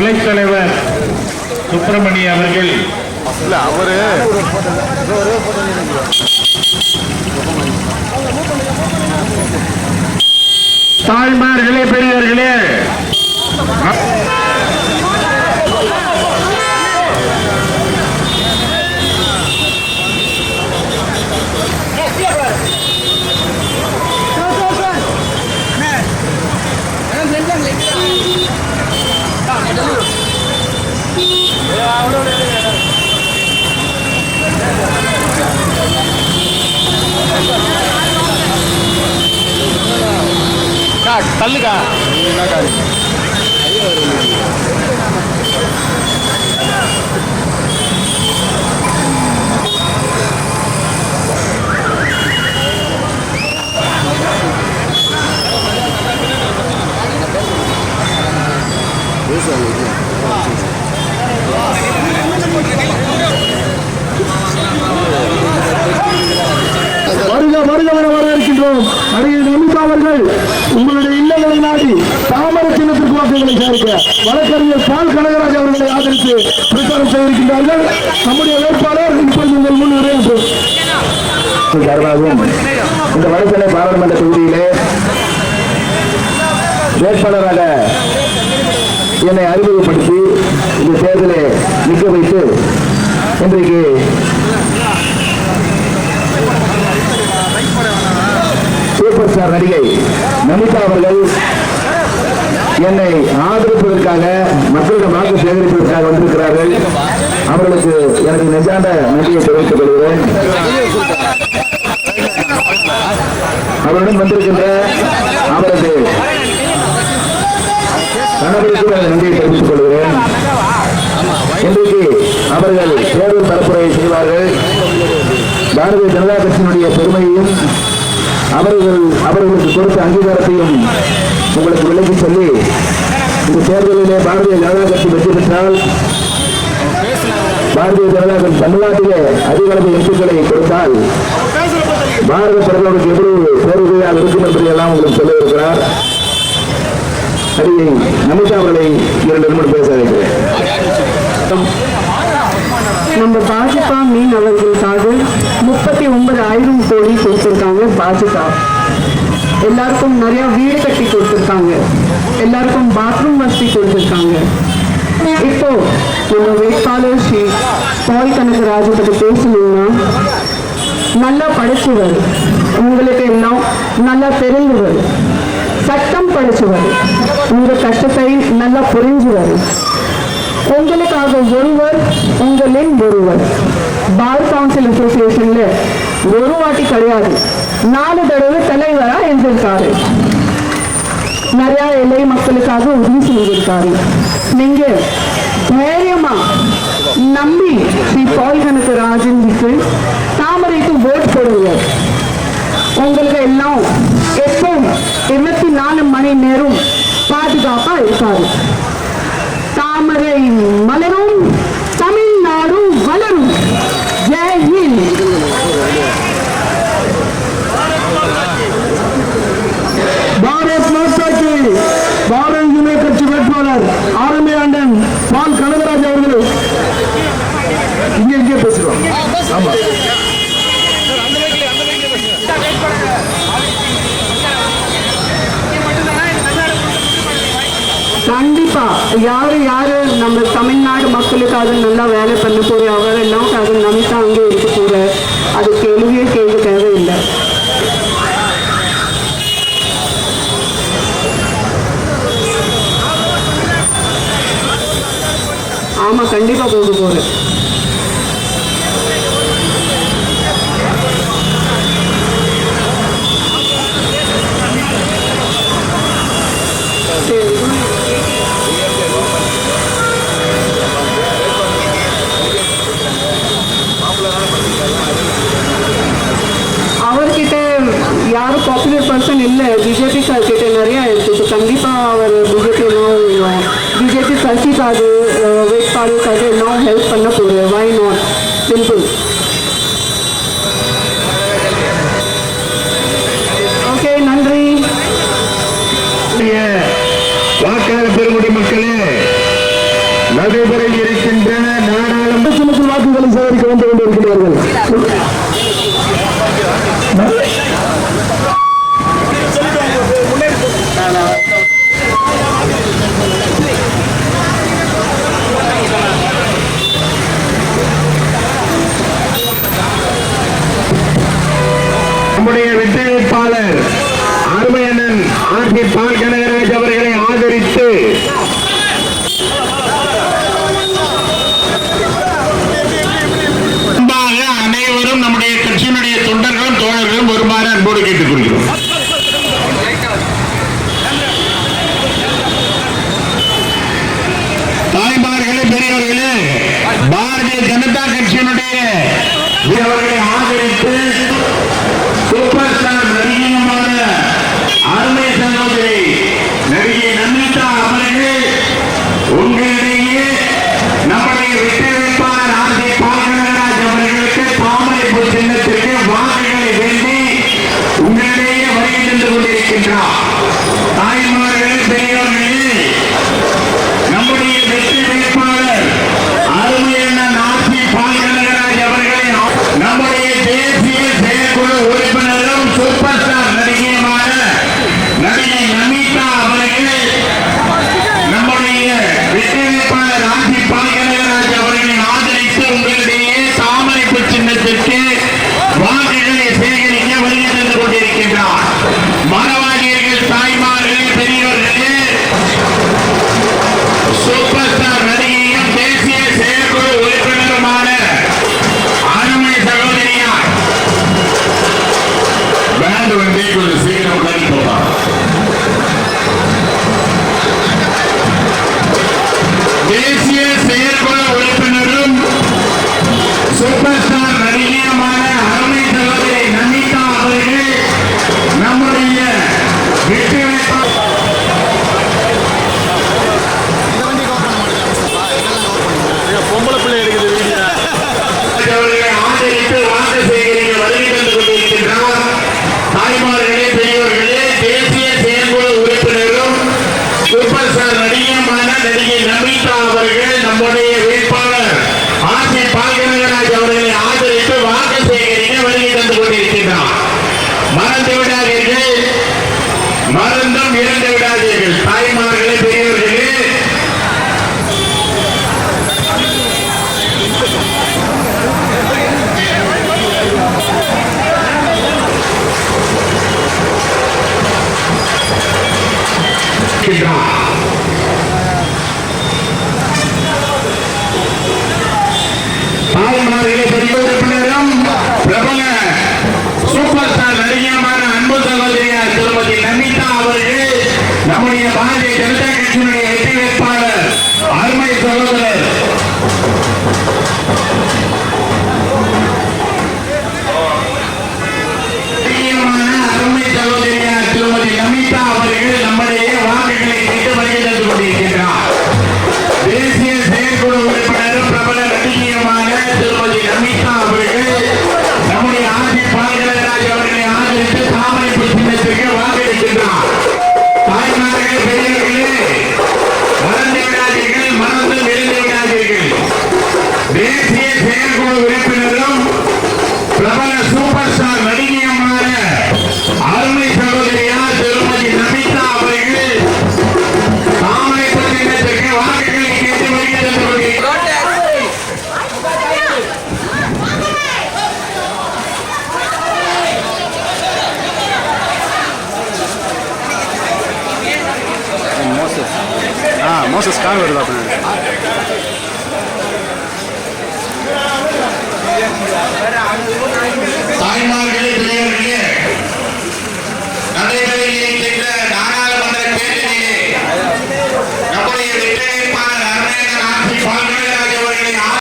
கிளை தலைவர் சுப்பிரமணிய அவர்கள் தாய்மார்களே, பெரியவர்களே, தள்ளுக்கா வரவேற்கின்றோம். நடிகர் நமிதா அவர்கள் உங்களுடைய இல்லங்களை நாடி தாமரை சின்னத்திற்கு வாக்குகளை சேர்க்க வழக்கறிஞர் பால் கனகராஜ் அவர்களை ஆதரித்து பிரச்சாரம் செய்திருக்கின்றார்கள். நம்முடைய வேட்பாளர் இப்பொழுது உங்கள் முன் உரையாற்றும். இந்த வடசென்னை பாராளுமன்ற தொகுதியிலே வேட்பாளராக என்னை அறிமுகப்படுத்தி இந்த தேர்தலை நிற்க வைத்து இன்றைக்கு சூப்பர் ஸ்டார் நடிகை நமிதா அவர்கள் என்னை ஆதரிப்பதற்காக மக்களிடம் வாக்கு சேகரிப்பதற்காக வந்திருக்கிறார்கள். அவர்களுக்கு எனக்கு நெஞ்சார்ந்த நன்றியை தெரிவித்துக் கொள்கிறேன். அவருடன் வந்திருக்கின்ற அவரது கணவருக்கு நன்றியை தெரிவித்துக் கொள்கிறேன். இன்றைக்கு அவர்கள் தேர்தல் பரப்புரையை செய்வார்கள். பாரதிய ஜனதா கட்சியினுடைய பெருமையையும் அவர்களுக்கு கொடுத்த அங்கீகாரத்தையும் உங்களுக்கு விளக்கி சொல்லி, இந்த தேர்தலிலே பாரதிய ஜனதா கட்சி வெற்றி பெற்றால் பாரதிய ஜனதா கட்சி தமிழ்நாட்டிலே அதிக அளவு எம்பிக்களை கொடுத்தால் பாரத பிரதமருக்கு எவ்வளவு பேருதவியாக இருக்கும் என்பதையெல்லாம் உங்களுக்கு சொல்ல இருக்கிறார். நடிகை நமிதா அவர்களை 2 நிமிடம் பேச வைக்கிறேன். நம்ம பாஜக மீன் அவர்களுக்காக 39,000 கோடி கொடுத்திருக்காங்க. பாஜக எல்லாருக்கும் நிறைய வீடு கட்டி கொடுத்திருக்காங்க. எல்லாருக்கும் பாத்ரூம் வசதி கொடுத்திருக்காங்க. இப்போ நம்ம வேட்பாளர் ஸ்ரீ பால் கனகராஜ் பற்றி பேசணும்னா, நல்லா படிச்சவர், உங்களுக்கு எல்லாம் நல்லா தெரிஞ்சவர், சட்டம் படிச்சவர், உங்க கஷ்டத்தை நல்லா புரிஞ்சவர், உங்களுக்காக ஒருவர், உங்களின் ஒருவர். பார் கவுன்சில் அசோசியேஷன்ல ஒரு வாட்டி கிடையாது, 4 தடவை தலைவரா இருந்திருக்காரு. நிறைய எல்லை மக்களுக்காக உதவி செஞ்சிருக்காரு. நீங்க தைரியமா நம்பி ஸ்ரீ பால் கனகராஜனுக்கு தாமரைக்கு ஓட் போடுங்க. உங்களுக்கு எல்லாம் எப்போ 24 மணி நேரம் பாதுகாப்பா இருக்காரு. தாமரை மலரும், தமிழ்நாடு வளரும். ஜெய் ஹிந்த். பாரத் மாதா கி. பாரதிய ஜனதா கட்சி வேட்பாளர் ஆரம்பி ஆண்டன் பால் கனகராஜ் அவர்கள் இங்கே பேசுறோம். ஆமா, கண்டிப்பா யாரு நம்ம தமிழ்நாடு மக்களுக்காக நல்லா வேலை பண்ண போற அவரெல்லாம் நமிதா அங்கே இருக்க போற, அது கேள்வியே கேட்க தேவையில்லை. ஆமா, கண்டிப்பா போக போறேன். அவர்கிட்ட யாரும் பாப்புலர் பர்சன் இல்லை. பிஜேபி கிட்ட நிறைய இருக்கு. கண்டிப்பா அவர் பிஜேபி கட்சிக்காக வேட்பாளருக்காக எல்லாம் ஹெல்ப் பண்ண போறேன். Why not? சிம்பிள். ஓகே, நன்றி. வாக்காளர் பெருங்குடி மக்களே, நடைபெற இருக்கின்ற நாடாளுமன்ற சின்னத்தில் வாக்குகளை சேகரிக்க வந்து கொண்டிருக்கிறார்கள். நம்முடைய வெற்றி வேட்பாளர் அருமையண்ணன் ஆர்பி பால் கனகராஜ் அவர்களை ஆதரித்து அனைவரும் நம்முடைய கட்சியினுடைய தொண்டர்களும் தோழர்களும் வருமாறு அன்போடு கேட்டுக் கொள்கிறோம். தாய்மார்களே, பெரியவர்களே, பாரதிய ஜனதா கட்சியினுடைய அவர்களை ஆதரித்து சூப்பர் ஸ்டார் நடிகையுமான அருமை சகோதரி நடிகை நமிதா அவர்கள் உங்களிடையே நம்முடைய வெற்றி வேட்பாளர் ஆர்பி பால்கனகராஜ் அவர்களுக்கு தாமரைப்பூ சின்னத்திற்கு வாக்குகளை வேண்டி உங்களிடையே வருகை தந்து கொண்டிருக்கின்றார். தாய்மார்களே, பெரியவர்களே, நம்முடைய வெற்றி வேட்பாளர் அருமையண்ணன் ஆர்பி பால்கனகராஜ் அவர்களை நம்முடைய தேசிய செயற்குழு உறுப்பினரும் சூப்பர் ஸ்டார் நடிகையுமான நடிகை நமிதா அவர்கள் நம்முடைய வெற்றி வேட்பாளர் ஆர்பி பால்கனகராஜ் அவர்களை ஆதரித்து உங்களிடையே தாமரைப்பூ சின்னத்திற்கு வாக்குகளை சேகரிக்க வருகை தந்து கொண்டிருக்கின்றார். மரவாதியர்கள், தாய்மார்களே, பெரியவர்களே, சூப்பர் ஸ்டார் நடிகையும் தேசிய செயற்குழு உறுப்பினருமான அருமை சகோதரியார் பேண்ட் வந்து கொஞ்சம் சீக்கிரம் கறி போவார். தேசிய செயற்குழு உறுப்பினரும் சூப்பர் ஸ்டார் நடிகையுமான அருமை சகோதரி நமிதா அவர்கள் நம்முடைய வெற்றி வேட்பாளர் அவர்களை ஆதரித்து வாக்கு சேகரிக்க வருகை தந்து கொண்டிருக்கின்றார். தாய்மார்களே, பெரியவர்களே, தேசிய செயற்குழு உறுப்பினரும் சூப்பர் ஸ்டார் நடிகையுமான நடிகை நமிதா அவர்கள் நம்முடைய வேட்பாளர் ஆர்பி பால்கனகராஜ் அவர்களை ஆதரித்து வாக்கு சேகரிக்க வருகை தந்து கொண்டிருக்கின்றார். மறந்து விடாதீர்கள், மறந்தும் இறந்து விடாதீர்கள். தாய்மார்களே, பெரியவர்களே, தாய்மார்களே, பெரிய உறுப்பினரும் பிரபல சூப்பர் ஸ்டார் நடிகையுமான அன்பு சகோதரியார் திருமதி நமிதா அவர்கள் நம்முடைய பாரதிய ஜனதா கட்சியினுடைய வெற்றி வேட்பாளர் அருமை சகோதரர் அருமை சகோதரியார் திருமதி நமிதா அவர்கள் நம்முடைய வாக்குகளை கேட்டு வருகை தந்து கொண்டிருக்கின்றார். தேசிய செயற்குழு உறுப்பினரும் பிரபல நடிகையுமான திருமதி நமிதா அவர்கள் நம்முடைய ஆர்பி பால்கனகராஜ் அவர்களை ஆதரித்து தாமரைப்பூ சின்னத்திற்கு வாக்களிக்கின்றார். தாய்மார்களே, பெரியவர்களே, மறந்து விடாதீர்கள், மறந்து விழுந்து விடாதீர்கள். தேசிய செயற்குழு உறுப்பினரும் பிரபல சூப்பர் ஸ்டார் நடிகையுமான அருமை சகோதரியார் திருமதி நமிதா அவர்கள் தாமரைப்பூ சின்னத்திற்கு வாக்குகளை கேட்டு வருகை தந்து கொண்டிருக்கிறார். மோசஸ் கார் வருதா?